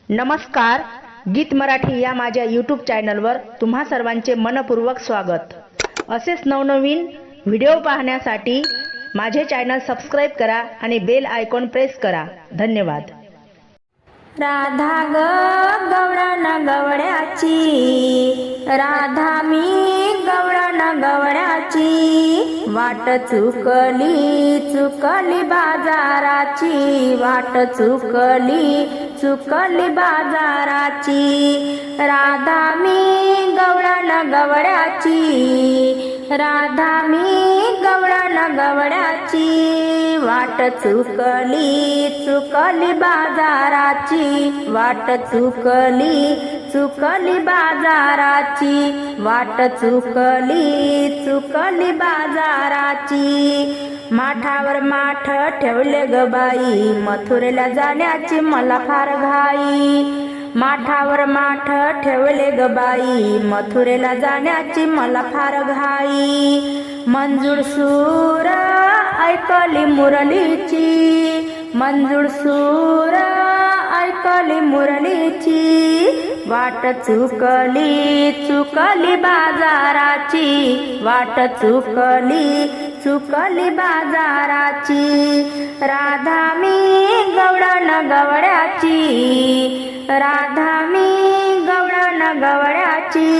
नमस्कार, गीत मराठी या माझ्या यूट्यूब चॅनलवर तुम्हा सर्वांचे मनपूर्वक स्वागत। असेच नवनवीन व्हिडिओ पाहण्यासाठी माझे चॅनल सबस्क्राइब करा आणि बेल आयकॉन प्रेस करा। धन्यवाद। राधा ग गवळण गवळ्याची, राधा मी गवळण गवळ्याची, वाट चुकली चुकली बाजाराची, वाट चुकली चुकली बाजाराची। राधा मी गवळण गवळ्याची, राधा मी गवळण गवळ्याची, वाट चुकली चुकली बाजाराची, वाट चुकली चुकली बाजाराची, वाट चुकली चुकली बाजाराची। माठावर माठ ठेवले ग बाई, मथुरेला जाण्याची मला फार घाई। माठावर माठ ठेवले ग बाई, मथुरेला जाण्याची मला फार घाई। मंजूळ सूर ऐकली मुरलीची, मंजूळ सूर ऐकली मुरलीची, वाट चुकली चुकली बाजाराची, वाट चुकली चुकली बाजाराची। राधा मी गवळण गवळ्याची, राधा मी गवळण गवळ्याची,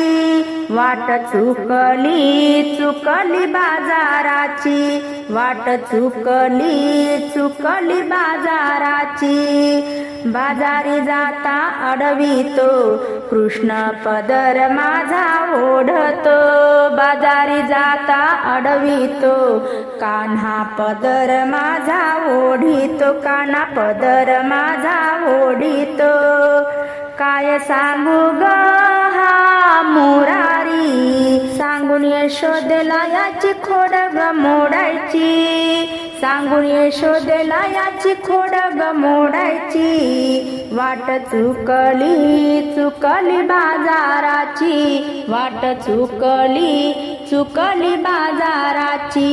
वाट चुकली चुकली बाजाराची, वाट चुकली चुकली बाजाराची। बाजारी जाता अडवितो कृष्ण पदर माझा ओढतो, बाजारी जाता अडवितो कान्हा पदर माझा ओढितो, कान्हा पदर माझा ओढितो। काय सांगू ग हा मुरारी, सांगून यशोदेला याची खोड ग मोडायची, सांगून यशोदेला याची खोड ग मोडायची। वाट चुकली चुकली बाजाराची, वाट चुकली चुकली बाजाराची।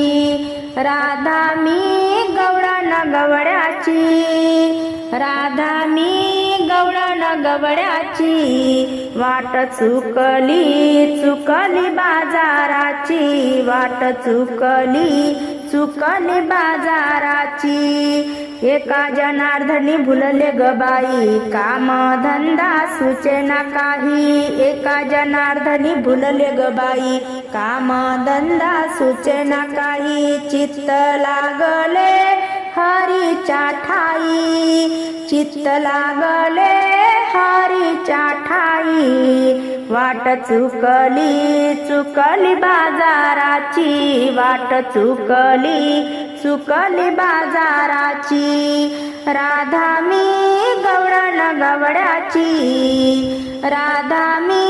राधा मी गवळण गवळ्याची, राधा मी गवळण गवळ्याची, वाट चुकली चुकली बाजाराची, वाट चुकली चुकली बाजाराची। एका जनार्दनी भुलले ग बाई, काम धंदा सुचेना काही, एका जनार्दनी भुलले ग बाई, काम धंदा सुचेना काही। चित्त लागले हरीच्या ठाई, चित्त लागले हरीच्या ठाई, वाट चुकली चुकली बाजाराची, वाट चुकली चुकली बाजाराची। राधा मी गवळण गवळ्याची, राधा मी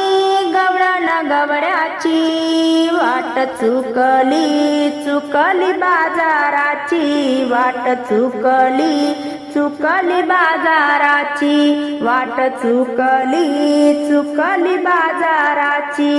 गवळण गवळ्याची, वाट चुकली चुकली बाजाराची, वाट चुकली चुकली बाजाराची, वाट चुकली चुकली बाजाराची।